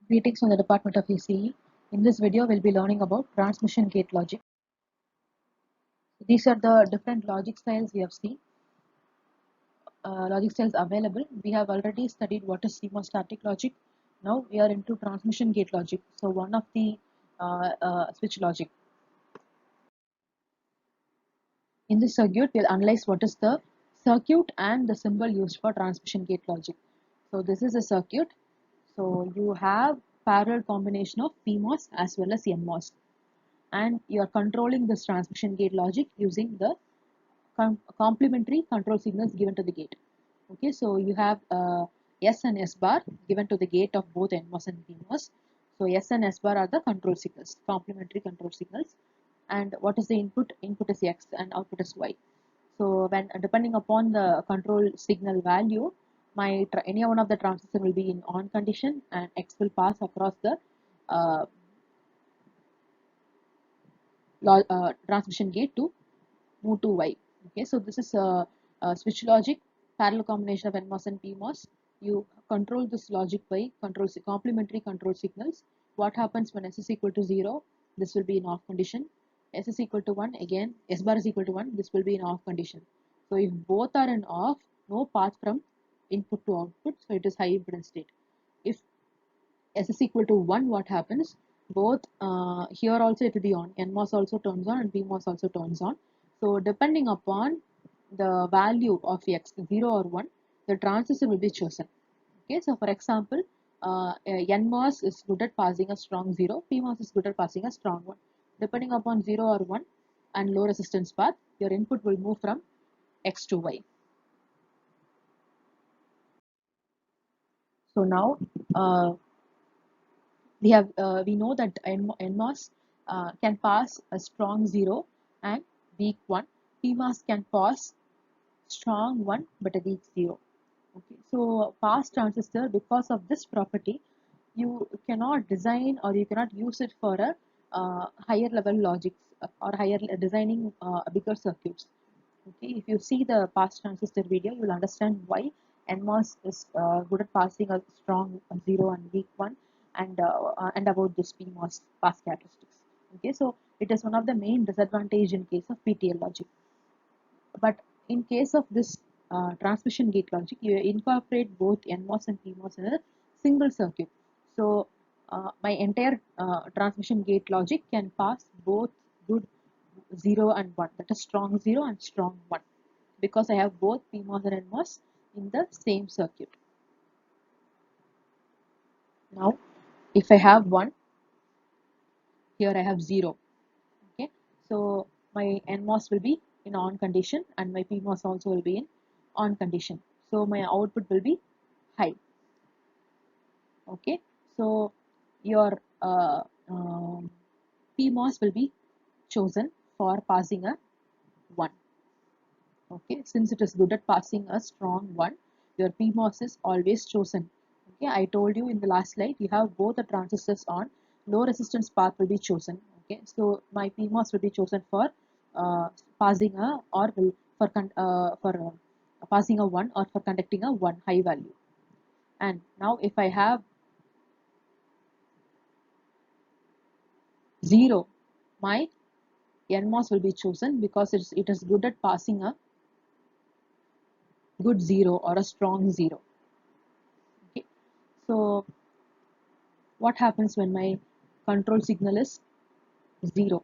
Greetings from the Department of ECE. In this video, we'll be learning about transmission gate logic. These are the different logic styles we have seen. Logic styles available. We have already studied what is CMOS static logic. Now we are into transmission gate logic. So one of the switch logic. In this circuit, we'll analyze what is the circuit and the symbol used for transmission gate logic. So this is a circuit. So you have parallel combination of PMOS as well as NMOS. And you are controlling this transmission gate logic using the complementary control signals given to the gate. Okay, so you have S and S bar given to the gate of both NMOS and PMOS. So S and S bar are the control signals, complementary control signals. And what is the input? Input is X and output is Y. So when depending upon the control signal value, any one of the transistor will be in on condition and X will pass across the uh, transmission gate to move to Y. Okay, so this is a switch logic, parallel combination of NMOS and PMOS. You control this logic by complementary control signals. What happens when S is equal to 0? This will be in off condition. S is equal to 1, again S bar is equal to 1, this will be in off condition. So if both are in off, no path from input to output, so it is high impedance state. If S is equal to 1, what happens? Both here also it will be on, NMOS also turns on and PMOS also turns on. So depending upon the value of X, 0 or 1, the transistor will be chosen. Okay, so for example, NMOS is good at passing a strong 0, PMOS is good at passing a strong 1. Depending upon 0 or 1 and low resistance path, your input will move from X to Y. So now we know that NMOS can pass a strong 0 and weak 1. PMOS can pass strong 1 but a weak 0. Okay, so pass transistor, because of this property, you cannot design or you cannot use it for a higher level logics or higher designing bigger circuits. Okay, if you see the pass transistor video, you will understand why NMOS is good at passing a strong 0 and weak 1, and about this PMOS pass characteristics. Okay, so it is one of the main disadvantage in case of PTL logic. But in case of this transmission gate logic, you incorporate both NMOS and PMOS in a single circuit. So my entire transmission gate logic can pass both good 0 and 1, that is strong 0 and strong 1, because I have both PMOS and NMOS in the same circuit. Now if I have 1, here I have 0. Okay, so my NMOS will be in on condition and my PMOS also will be in on condition, so my output will be high. Okay, so your PMOS will be chosen for passing a 1. Okay, since it is good at passing a strong 1, your PMOS is always chosen. Okay, I told you in the last slide, you have both the transistors on, low resistance path will be chosen. Okay, so my PMOS will be chosen for passing a or will for passing a 1 or for conducting a 1 high value. And now if I have 0, my NMOS will be chosen because it is good at passing a good 0 or a strong 0. Okay, so what happens when my control signal is 0?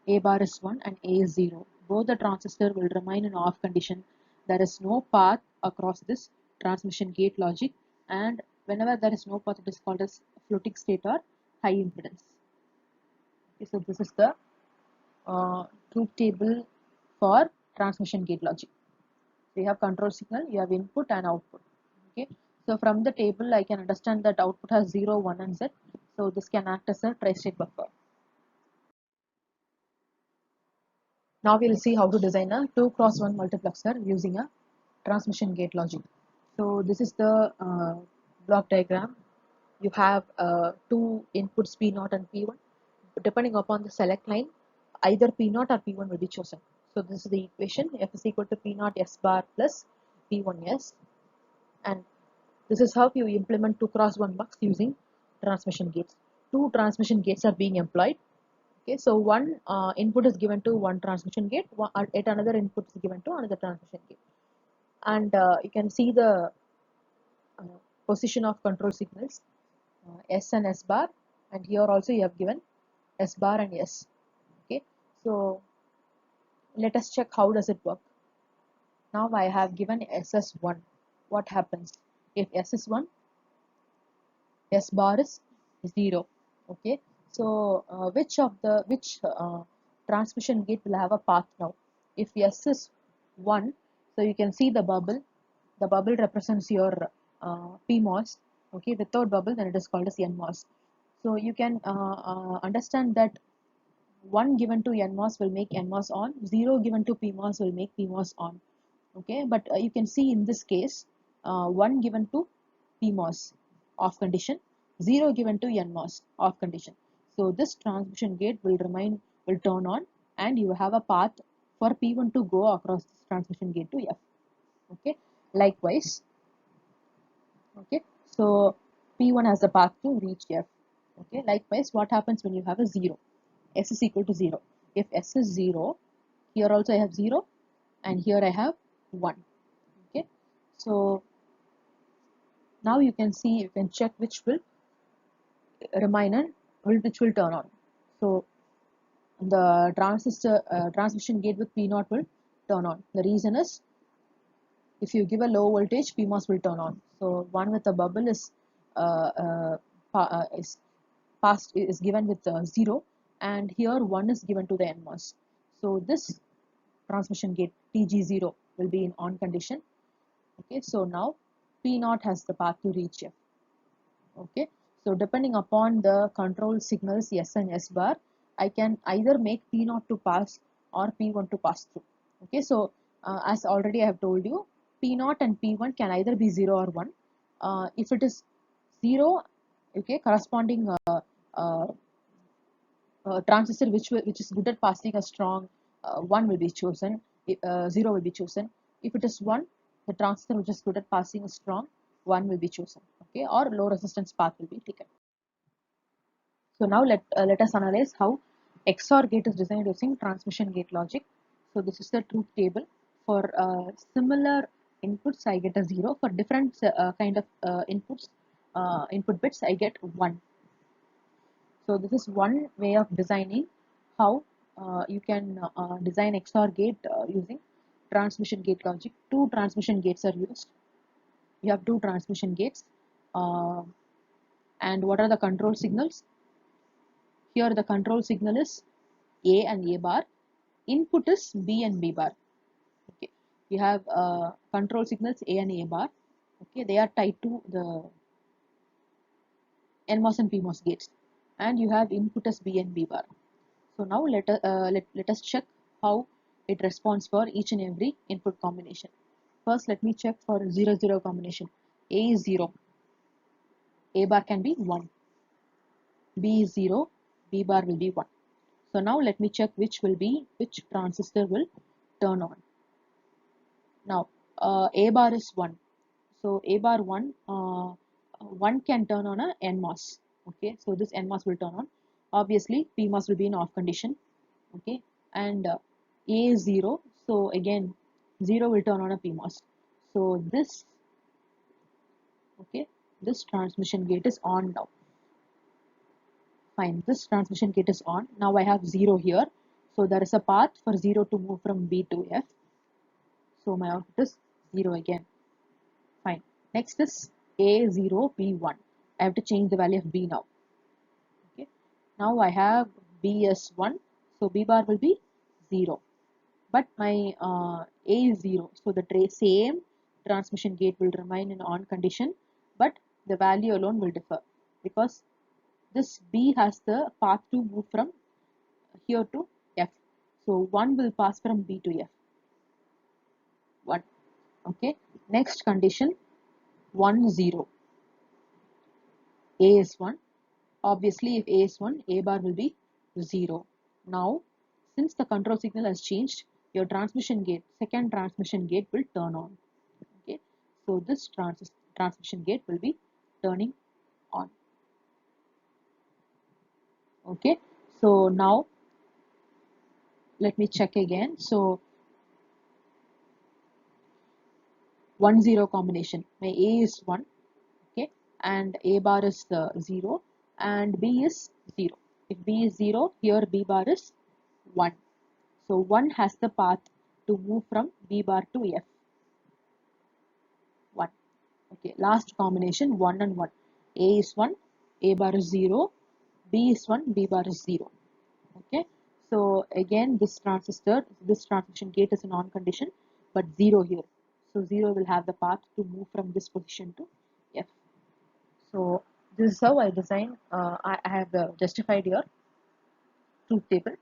A bar is 1 and A is 0. Both the transistor will remain in off condition. There is no path across this transmission gate logic, and whenever there is no path, it is called as floating state or high impedance. Okay, so this is the truth table for transmission gate logic. So you have control signal, you have input and output. Okay, so from the table I can understand that output has 0, 1 and Z. So this can act as a tri-state buffer. Now we'll see how to design a 2x1 multiplexer using a transmission gate logic. So this is the block diagram. You have two inputs P0 and P1. Depending upon the select line, either P0 or P1 will be chosen. So this is the equation. F is equal to P0 S bar plus P1 S. And this is how you implement 2x1 mux using transmission gates. Two transmission gates are being employed. Okay, so one input is given to one transmission gate, at another input is given to another transmission gate, and you can see the uh, position of control signals, S and S bar, and here also you have given S bar and S. Okay, so let us check how does it work. Now I have given SS1. What happens if S is 1? S bar is 0. Okay, so which transmission gate will have a path now? If S is 1, so you can see the bubble. The bubble represents your PMOS. Okay, without bubble, then it is called as NMOS. So you can understand that 1 given to NMOS will make NMOS on, 0 given to PMOS will make PMOS on. Okay, but you can see in this case 1 given to PMOS off condition, 0 given to NMOS off condition. So this transmission gate will turn on, and you have a path for P1 to go across this transmission gate to F. Okay, likewise. Okay, so P1 has a path to reach F. Okay, likewise, what happens when you have a 0? S is equal to 0. If S is 0, here also I have 0, and here I have 1. Okay, so now you can see, you can check which will remain and which will turn on. So the transmission gate with P0 will turn on. The reason is, if you give a low voltage, PMOS will turn on. So one with a bubble is passed is given with 0, and here 1 is given to the NMOS. So this transmission gate TG0 will be in on condition. Okay, so now P0 has the path to reach F. Okay, so depending upon the control signals S and S bar, I can either make P0 to pass or P1 to pass through. Okay, so as already I have told you, P0 and P1 can either be 0 or 1. If it is 0, okay, corresponding uh, transistor which is good at passing a strong 1 will be chosen, 0 will be chosen. If it is 1, the transistor which is good at passing a strong 1 will be chosen. Okay, or low resistance path will be taken. So now let us analyze how XOR gate is designed using transmission gate logic. So this is the truth table. For similar inputs, I get a 0. For different kind of inputs, input bits, I get 1. So this is one way of designing how you can design XOR gate using transmission gate logic. Two transmission gates are used. You have two transmission gates. Uh, and what are the control signals? Here the control signal is A and A bar. Input is B and B bar. Okay. You have control signals A and A bar. Okay, they are tied to the NMOS and PMOS gates. And you have input as B and B bar. So now let us check how it responds for each and every input combination. First, let me check for 0 0 combination. A is 0, A bar can be 1. B is 0, B bar will be 1. So now let me check which transistor will turn on. Now A bar is 1. So A bar 1, 1 can turn on a NMOS. Okay, so this NMOS will turn on. Obviously PMOS will be in off condition. Okay, and A is 0, so again 0 will turn on a PMOS. So this, okay, this transmission gate is on now. Fine, this transmission gate is on. Now I have 0 here, so there is a path for 0 to move from B to F. So my output is 0 again. Fine. Next is A0, B1. I have to change the value of B now. Okay. Now I have B as 1, so B bar will be 0. But my A is 0, so the same transmission gate will remain in on condition, but the value alone will differ, because this B has the path to move from here to F. So 1 will pass from B to F. 1. Okay. Next condition, 1 0. A is 1. Obviously, if A is 1, A bar will be 0. Now, since the control signal has changed, your transmission gate, second transmission gate will turn on. Okay, so this transmission gate will be turning on. Okay, so now let me check again. So 1 0 combination. My A is 1, okay, and A bar is the 0 and B is 0. If B is 0, here B bar is 1. So 1 has the path to move from B bar to F. 1. Okay, last combination 1 and 1. A is 1, A bar is 0, B is 1, B bar is 0. Okay, so again this transistor, this transmission gate is an on condition, but 0 here. So 0 will have the path to move from this position to F. So this is how I design, I have justified your truth table.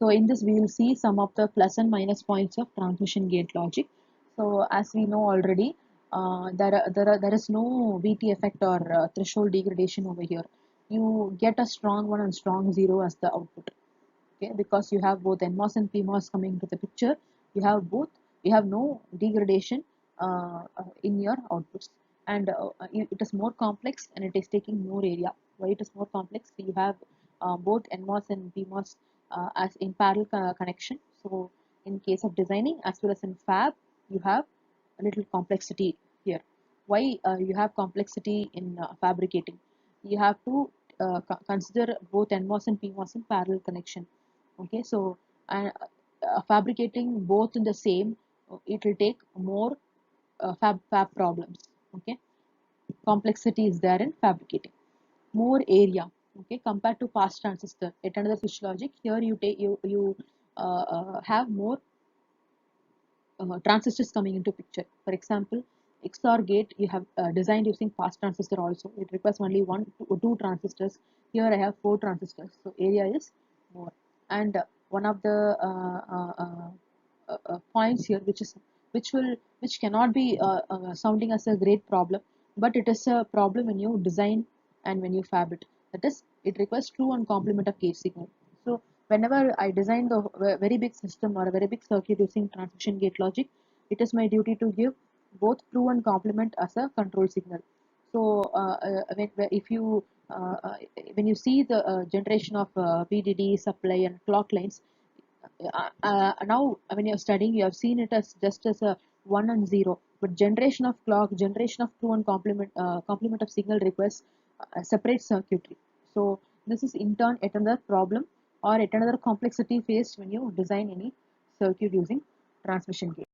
So in this we will see some of the plus and minus points of transmission gate logic. So as we know already, there is no VT effect or threshold degradation over here. You get a strong 1 and strong 0 as the output. Okay, because you have both NMOS and PMOS coming to the picture, you have both, you have no degradation in your outputs, and it is more complex and it is taking more area. Why it is more complex? You have both NMOS and PMOS as in parallel connection. So in case of designing as well as in fab, you have a little complexity here. Why you have complexity in fabricating? You have to consider both NMOS and PMOS in parallel connection. Okay, so fabricating both in the same, it will take more fab problems. Okay, complexity is there in fabricating more area. Okay, compared to fast transistor at another switch logic, here you have more transistors coming into picture. For example, XOR gate you have designed using fast transistor also. It requires only one to two transistors. Here I have four transistors, so area is more. And one of the points here, which cannot be sounding as a great problem, but it is a problem when you design and when you fab it. That is, it requires true and complement of gate signal. So whenever I design the very big system or a very big circuit using transmission gate logic, it is my duty to give both true and complement as a control signal. So if you when you see the generation of VDD supply and clock lines, now when you're studying, you have seen it as just as a 1 and 0, but generation of clock, generation of true and complement of signal requires separate circuitry. So this is in turn yet another problem or yet another complexity faced when you design any circuit using transmission gate.